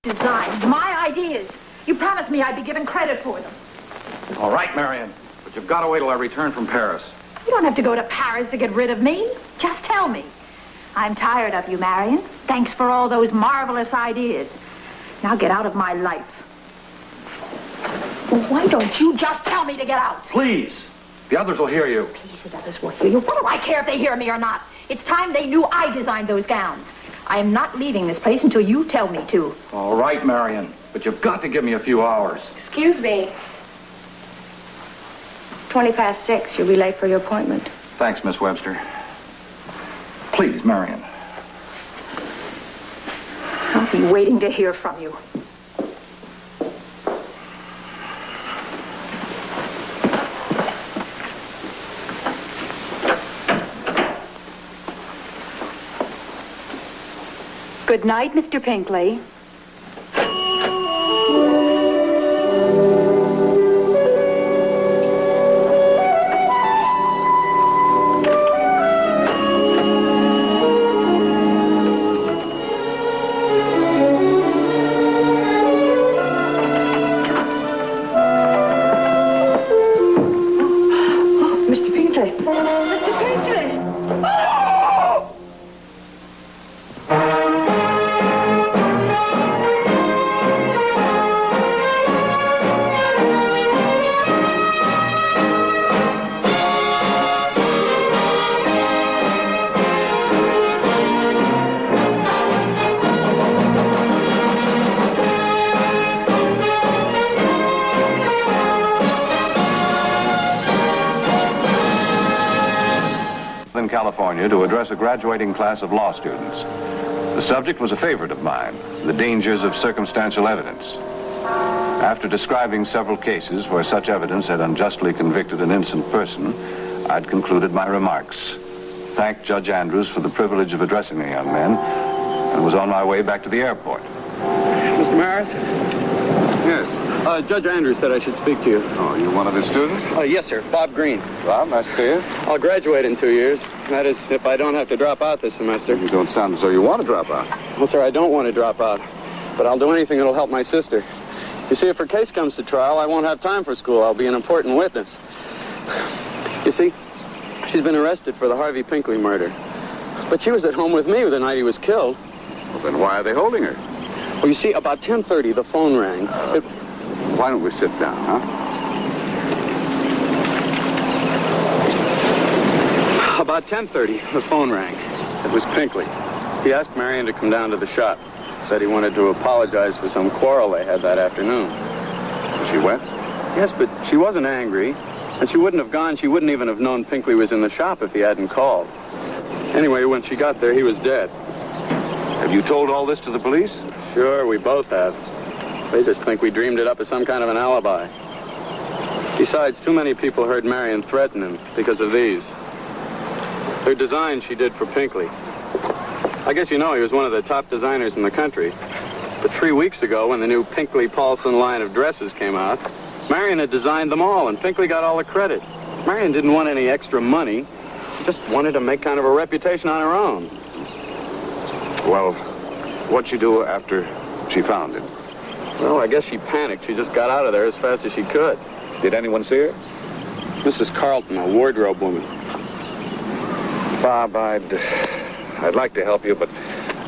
Designs, my ideas. You promised me I'd be given credit for them. All right, Marion, but you've got to wait till I return from Paris. You don't have to go to Paris to get rid of me. Just tell me. I'm tired of you, Marion. Thanks for all those marvelous ideas. Now get out of my life. Well, why don't you just tell me to get out? Please. The others will hear you. Please, the others will hear you. What do I care if they hear me or not? It's time they knew I designed those gowns. I am not leaving this place until you tell me to. All right, Marion, but you've got to give me a few hours. Excuse me. 6:20. You'll be late for your appointment. Thanks, Miss Webster. Please, Marion. I'll be waiting to hear from you. Good night, Mr. Pinkly. California to address a graduating class of law students. The subject was a favorite of mine, the dangers of circumstantial evidence. After describing several cases where such evidence had unjustly convicted an innocent person, I'd concluded my remarks, thanked Judge Andrews for the privilege of addressing the young men, and was on my way back to the airport. Mr. Maris? Yes. Judge Andrews said I should speak to you. Oh, you one of his students? Yes, sir. Bob Green. Bob, nice to see you. I'll graduate in 2 years. That is, if I don't have to drop out this semester. You don't sound as though you want to drop out. Well, sir, I don't want to drop out. But I'll do anything that'll help my sister. You see, if her case comes to trial, I won't have time for school. I'll be an important witness. You see, she's been arrested for the Harvey Pinkly murder. But she was at home with me the night he was killed. Well, then why are they holding her? Well, you see, about 10:30, the phone rang. Why don't we sit down, huh? About 10:30, the phone rang. It was Pinkly. He asked Marion to come down to the shop. Said he wanted to apologize for some quarrel they had that afternoon. She went? Yes, but she wasn't angry. And she wouldn't have gone. She wouldn't even have known Pinkly was in the shop if he hadn't called. Anyway, when she got there, he was dead. Have you told all this to the police? Sure, we both have. They just think we dreamed it up as some kind of an alibi. Besides, too many people heard Marion threaten him because of these. Her design she did for Pinkly. I guess you know he was one of the top designers in the country. But 3 weeks ago, when the new Pinkly-Paulson line of dresses came out, Marion had designed them all, and Pinkly got all the credit. Marion didn't want any extra money. She just wanted to make kind of a reputation on her own. Well, what'd she do after she found him? Well, I guess she panicked. She just got out of there as fast as she could. Did anyone see her? Mrs. Carlton, a wardrobe woman. Bob, I'd like to help you, but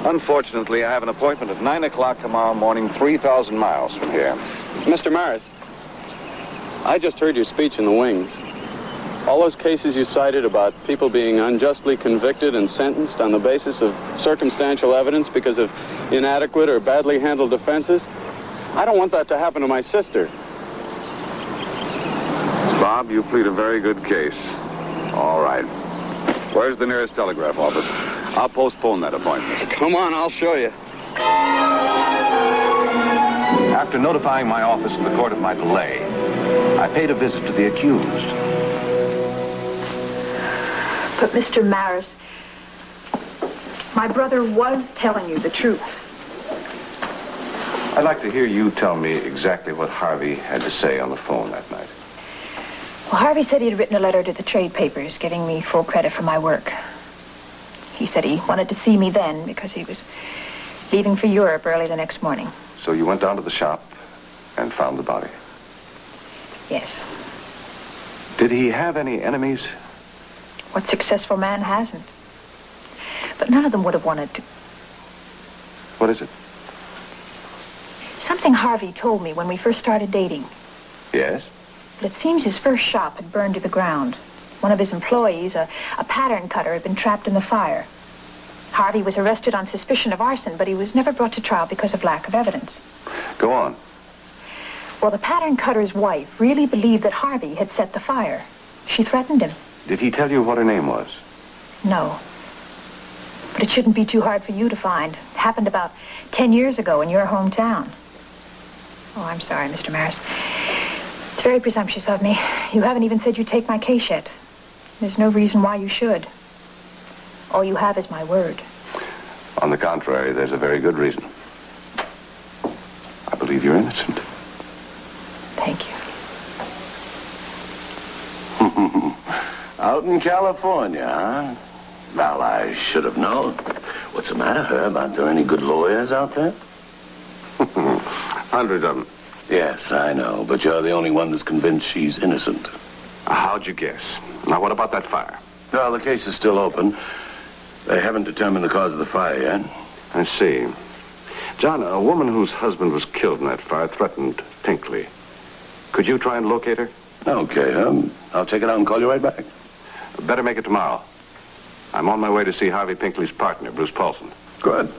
unfortunately, I have an appointment at 9 o'clock tomorrow morning, 3,000 miles from here. Mr. Maris, I just heard your speech in the wings. All those cases you cited about people being unjustly convicted and sentenced on the basis of circumstantial evidence because of inadequate or badly handled defenses, I don't want that to happen to my sister. Bob, you plead a very good case. All right. Where's the nearest telegraph office? I'll postpone that appointment. Come on, I'll show you. After notifying my office in the court of my delay, I paid a visit to the accused. But, Mr. Maris, my brother was telling you the truth. I'd like to hear you tell me exactly what Harvey had to say on the phone that night. Well, Harvey said he had written a letter to the trade papers giving me full credit for my work. He said he wanted to see me then because he was leaving for Europe early the next morning. So you went down to the shop and found the body? Yes. Did he have any enemies? What successful man hasn't? But none of them would have wanted to. What is it? Something Harvey told me when we first started dating. Yes? But it seems his first shop had burned to the ground. One of his employees, a pattern cutter, had been trapped in the fire. Harvey was arrested on suspicion of arson, but he was never brought to trial because of lack of evidence. Go on. Well, the pattern cutter's wife really believed that Harvey had set the fire. She threatened him. Did he tell you what her name was? No. But it shouldn't be too hard for you to find. It happened about 10 years ago in your hometown. Oh, I'm sorry, Mr. Maris. It's very presumptuous of me. You haven't even said you'd take my case yet. There's no reason why you should. All you have is my word. On the contrary, there's a very good reason. I believe you're innocent. Thank you. Out in California, huh? Well, I should have known. What's the matter, Herb? Aren't there any good lawyers out there? Hundreds of them. Yes, I know, but you're the only one that's convinced she's innocent. How'd you guess? Now, what about that fire? Well, the case is still open. They haven't determined the cause of the fire yet. I see. John, a woman whose husband was killed in that fire threatened Pinkly. Could you try and locate her? Okay, Herb. I'll check it out and call you right back. Better make it tomorrow. I'm on my way to see Harvey Pinkly's partner, Bruce Paulson. Good.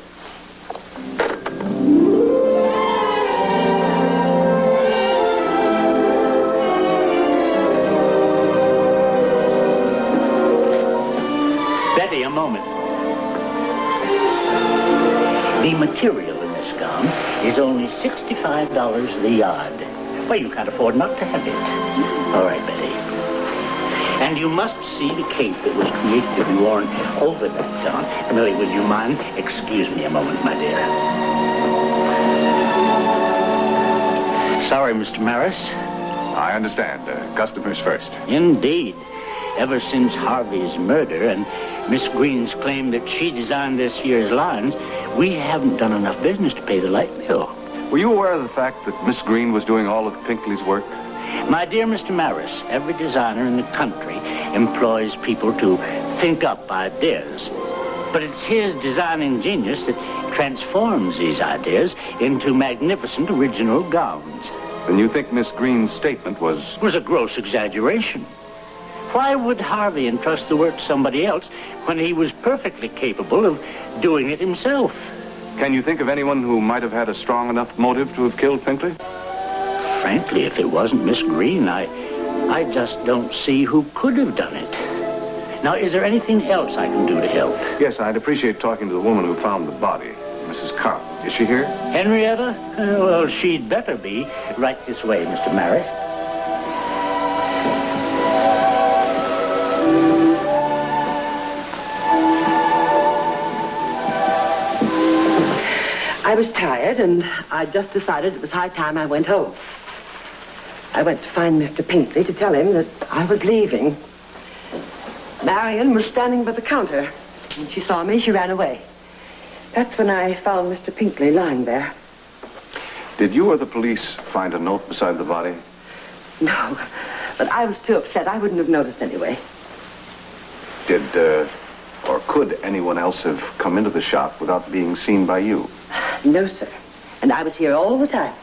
Betty, a moment. The material in this gown is only $65 the yard. Well, you can't afford not to have it. All right, Betty. And you must see the cape that was created to be worn over that gown. Millie, will you mind? Excuse me a moment, my dear. Sorry, Mr. Maris. I understand. Customers first. Indeed. Ever since Harvey's murder and Miss Green's claim that she designed this year's lines, we haven't done enough business to pay the light bill. Were you aware of the fact that Miss Green was doing all of Pinkly's work? My dear Mr. Maris, every designer in the country employs people to think up ideas. But it's his designing genius that transforms these ideas into magnificent original gowns. Then you think Miss Green's statement was... It was a gross exaggeration. Why would Harvey entrust the work to somebody else when he was perfectly capable of doing it himself? Can you think of anyone who might have had a strong enough motive to have killed Pinkly? Frankly, if it wasn't Miss Green, I just don't see who could have done it. Now, is there anything else I can do to help? Yes, I'd appreciate talking to the woman who found the body, Mrs. Carlton. Is she here? Henrietta? Well, she'd better be. Right this way, Mr. Maris. I was tired, and I just decided it was high time I went home. I went to find Mr. Pinkly to tell him that I was leaving. Marion was standing by the counter. When she saw me, she ran away. That's when I found Mr. Pinkly lying there. Did you or the police find a note beside the body? No, but I was too upset. I wouldn't have noticed anyway. Did, or could anyone else have come into the shop without being seen by you? No, sir. And I was here all the time.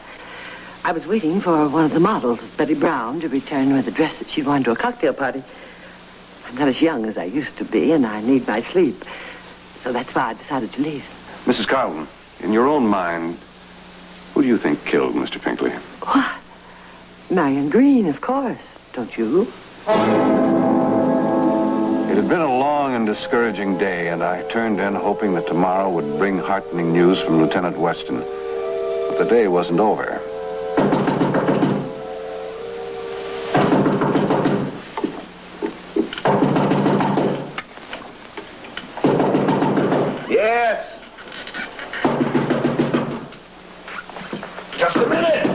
I was waiting for one of the models, Betty Brown, to return with a dress that she'd worn to a cocktail party. I'm not as young as I used to be, and I need my sleep. So that's why I decided to leave. Mrs. Carlton, in your own mind, who do you think killed Mr. Pinkly? What? Marion Green, of course. Don't you? It had been a long and discouraging day, and I turned in hoping that tomorrow would bring heartening news from Lieutenant Weston. But the day wasn't over. Yes. Just a minute.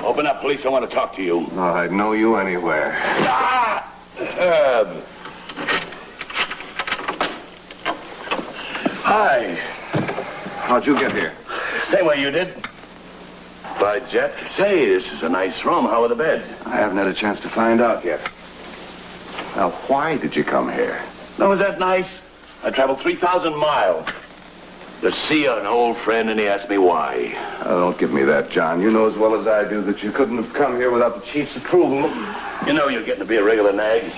Open up, police. I want to talk to you. Oh, I'd know you anywhere. Ah! Hi. How'd you get here? Same way you did. By jet. Say, this is a nice room. How are the beds? I haven't had a chance to find out yet. Now, why did you come here? No, is that nice? I traveled 3,000 miles to see an old friend, and he asked me why. Oh, don't give me that, John. You know as well as I do that you couldn't have come here without the chief's approval. You know you're getting to be a regular nag.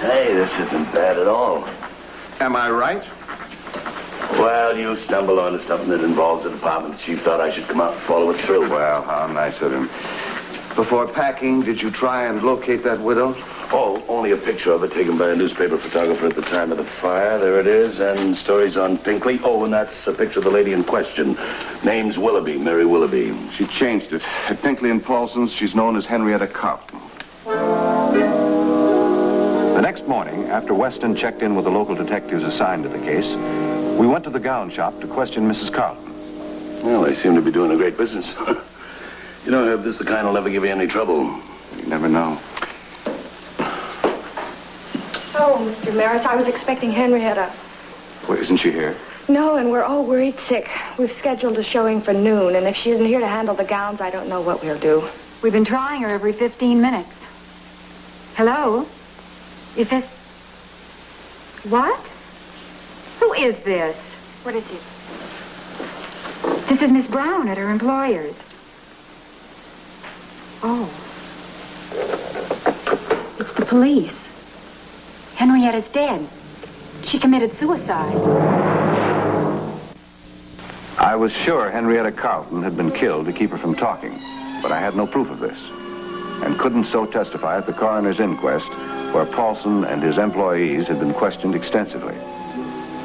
Say, this isn't bad at all. Am I right? Well, you stumbled onto something that involves the department. The chief thought I should come out and follow it through. Well, how nice of him. Before packing, did you try and locate that widow? Oh, only a picture of it taken by a newspaper photographer at the time of the fire. There it is, and stories on Pinkly. Oh, and that's a picture of the lady in question. Name's Willoughby, Mary Willoughby. She changed it. At Pinkly and Paulson's, she's known as Henrietta Carlton. The next morning, after Weston checked in with the local detectives assigned to the case, we went to the gown shop to question Mrs. Carlton. Well, they seem to be doing a great business. You know, Herb, this is the kind that'll never give you any trouble. You never know. Oh, Mr. Maris, I was expecting Henrietta. Well, isn't she here? No, and we're all worried sick. We've scheduled a showing for noon, and if she isn't here to handle the gowns, I don't know what we'll do. We've been trying her every 15 minutes. Hello? Is this... What? Who is this? What is it? This is Miss Brown at her employer's. Oh. It's the police. Henrietta's dead. She committed suicide. I was sure Henrietta Carlton had been killed to keep her from talking, but I had no proof of this, and couldn't so testify at the coroner's inquest, where Paulson and his employees had been questioned extensively.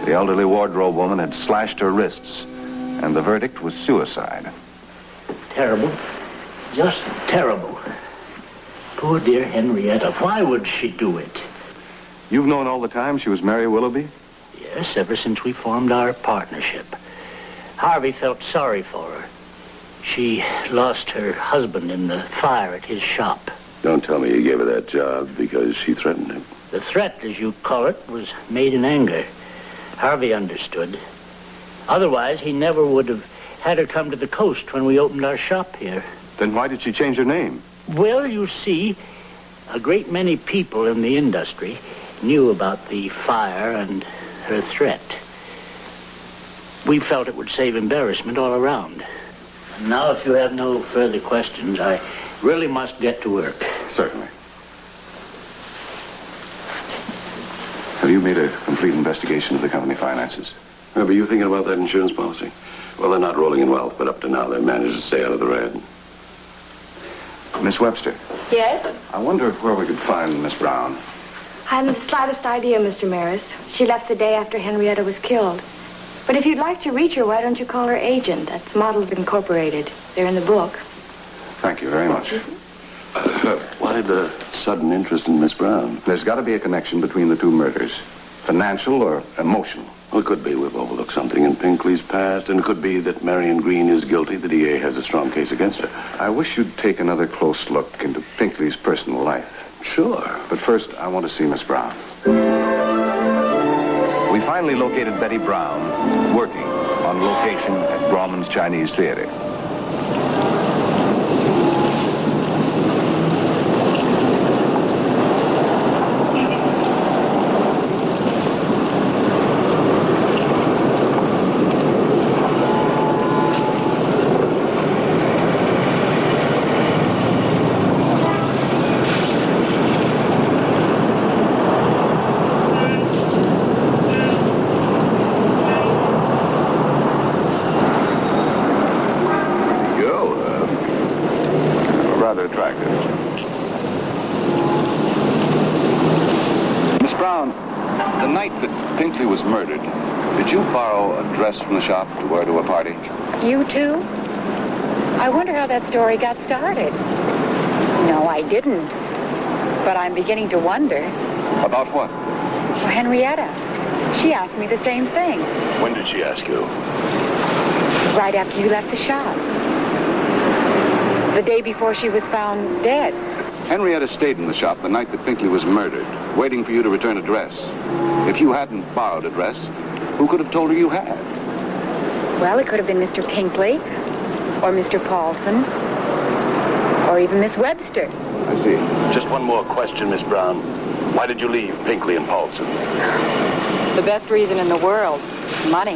The elderly wardrobe woman had slashed her wrists, and the verdict was suicide. Terrible. Just terrible. Poor dear Henrietta. Why would she do it? You've known all the time she was Mary Willoughby? Yes, ever since we formed our partnership. Harvey felt sorry for her. She lost her husband in the fire at his shop. Don't tell me you gave her that job because she threatened him. The threat, as you call it, was made in anger. Harvey understood. Otherwise, he never would have had her come to the coast when we opened our shop here. Then why did she change her name? Well, you see, a great many people in the industry knew about the fire and her threat. We felt it would save embarrassment all around. And now, if you have no further questions, I really must get to work. Certainly. Have you made a complete investigation of the company finances? Were you thinking about that insurance policy? Well, they're not rolling in wealth, but up to now they've managed to stay out of the red. Miss Webster. Yes? I wonder where we could find Miss Brown. I haven't the slightest idea, Mr. Maris. She left the day after Henrietta was killed. But if you'd like to reach her, why don't you call her agent? That's Models Incorporated. They're in the book. Thank you very much. Why the sudden interest in Miss Brown? There's got to be a connection between the two murders. Financial or emotional. Well, it could be we've overlooked something in Pinkly's past, and it could be that Marion Green is guilty. The DA has a strong case against her. I wish you'd take another close look into Pinkly's personal life. Sure. But first, I want to see Miss Brown. We finally located Betty Brown, working on location at Grauman's Chinese Theater. Murdered. Did you borrow a dress from the shop to wear to a party? You too? I wonder how that story got started. No, I didn't. But I'm beginning to wonder. About what? Well, Henrietta. She asked me the same thing. When did she ask you? Right after you left the shop. The day before she was found dead. Henrietta stayed in the shop the night that Pinkly was murdered, waiting for you to return a dress. If you hadn't borrowed a dress, Who could have told her you had? Well, it could have been Mr. Pinkly, or Mr. Paulson, or even Miss Webster. I see. Just one more question, Miss Brown. Why did you leave Pinkly and Paulson? The best reason in the world, money.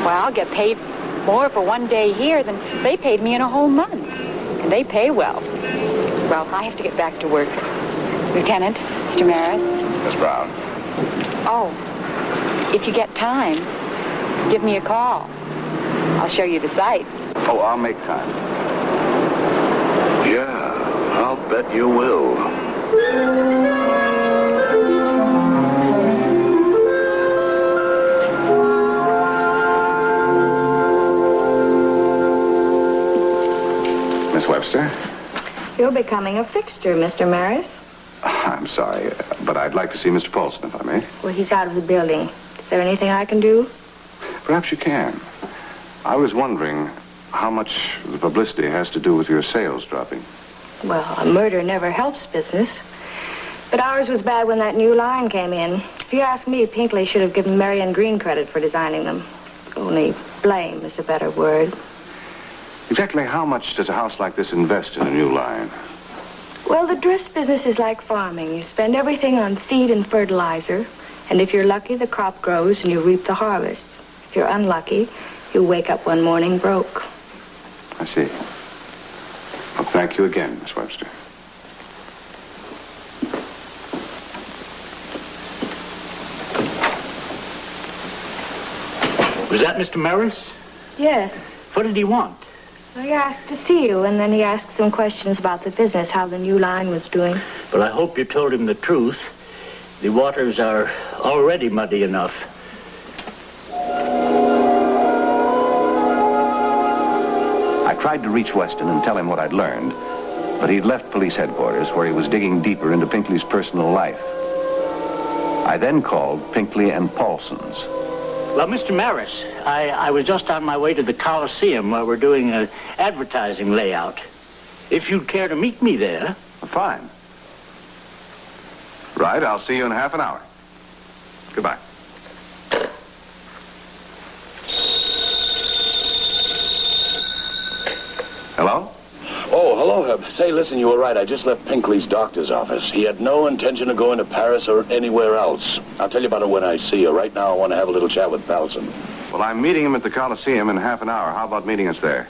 Well, I'll get paid more for one day here than they paid me in a whole month. And they pay well. Well, I have to get back to work. Lieutenant, Mr. Maris. Miss Brown. Oh, if you get time, give me a call. I'll show you the sights. Oh, I'll make time. Yeah, I'll bet you will. Miss Webster? You're becoming a fixture, Mr. Maris. I'm sorry, but I'd like to see Mr. Paulson, if I may. Well, he's out of the building. Is there anything I can do? Perhaps you can. I was wondering how much the publicity has to do with your sales dropping. Well, a murder never helps business. But ours was bad when that new line came in. If you ask me, Pinkly should have given Marion Green credit for designing them. Only blame is a better word. Exactly how much does a house like this invest in a new line? Well, the dress business is like farming. You spend everything on seed and fertilizer. And if you're lucky, the crop grows and you reap the harvest. If you're unlucky, you wake up one morning broke. I see. Well, thank you again, Miss Webster. Was that Mr. Maris? Yes. What did he want? Well, he asked to see you, and then he asked some questions about the business, how the new line was doing. Well, I hope you told him the truth. The waters are already muddy enough. I tried to reach Weston and tell him what I'd learned, but he'd left police headquarters where he was digging deeper into Pinkly's personal life. I then called Pinkly and Paulson's. Well, Mr. Maris, I was just on my way to the Coliseum where we're doing an advertising layout. If you'd care to meet me there. Fine. Right, I'll see you in half an hour. Goodbye. Hello? Oh, hello. Say, listen, you were right. I just left Pinkly's doctor's office. He had no intention of going to Paris or anywhere else. I'll tell you about it when I see you. Right now, I want to have a little chat with Paulson. Well, I'm meeting him at the Coliseum in half an hour. How about meeting us there?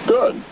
Good.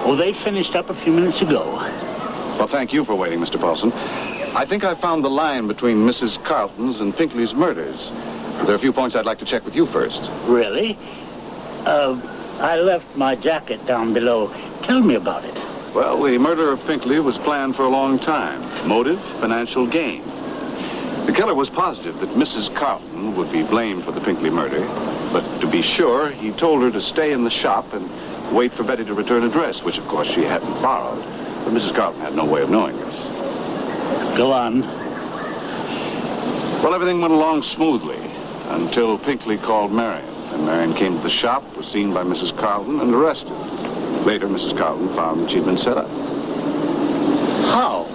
Oh, they finished up a few minutes ago. Well, thank you for waiting, Mr. Paulson. I think I found the line between Mrs. Carlton's and Pinkly's murders. There are a few points I'd like to check with you first. Really? I left my jacket down below. Tell me about it. Well, the murder of Pinkly was planned for a long time. Motive, financial gain. The killer was positive that Mrs. Carlton would be blamed for the Pinkly murder, but to be sure, he told her to stay in the shop and wait for Betty to return a dress, which, of course, she hadn't borrowed. But Mrs. Carlton had no way of knowing this. Go on. Well, everything went along smoothly until Pinkly called Marion. And Marion came to the shop, was seen by Mrs. Carlton, and arrested. Later, Mrs. Carlton found that she'd been set up. How?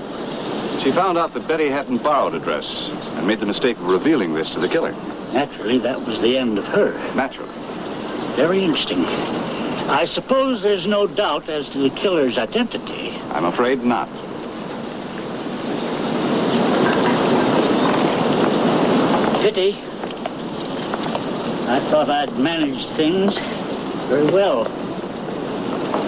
She found out that Betty hadn't borrowed a dress and made the mistake of revealing this to the killer. Naturally, that was the end of her. Naturally. Very interesting. I suppose there's no doubt as to the killer's identity. I'm afraid not. Pity. I thought I'd managed things very well.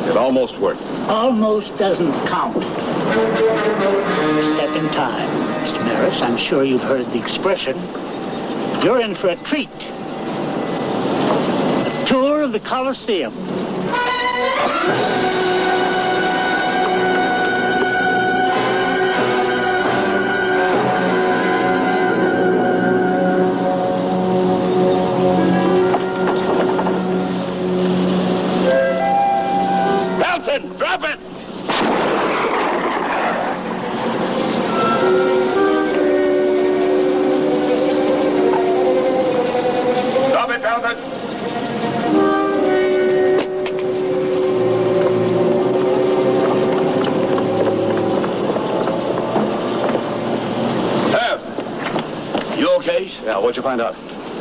It almost worked. Almost doesn't count. Step in time. Mr. Maris, I'm sure you've heard the expression. You're in for a treat. A tour of the Colosseum. Drop it! Drop it, Dalton! You okay? Yeah, what'd you find out?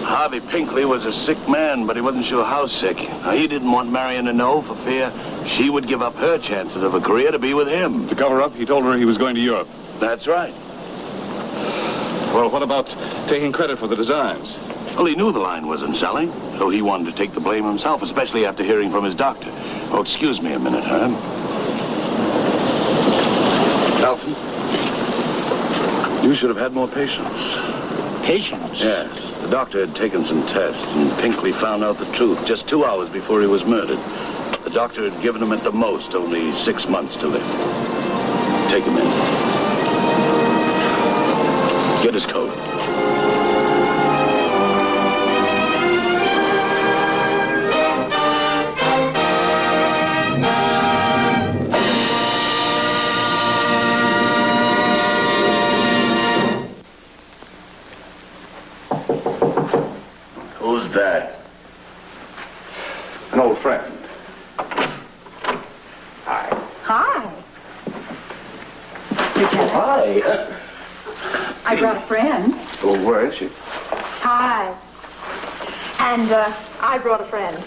Harvey Pinkly was a sick man, but he wasn't sure how sick. Now, he didn't want Marion to know for fear she would give up her chances of a career to be with him. To cover up, he told her he was going to Europe. That's right. Well, what about taking credit for the designs? Well, he knew the line wasn't selling, so he wanted to take the blame himself, especially after hearing from his doctor. Oh, excuse me a minute, Herb. Elton, you should have had more patience. Patience? Yes. The doctor had taken some tests, and Pinkly found out the truth just 2 hours before he was murdered. The doctor had given him at the most only 6 months to live. Take him in. Get his coat. Who's that? An old friend. Hi. Hi. I brought a friend. Oh, where is she? Hi. And I brought a friend.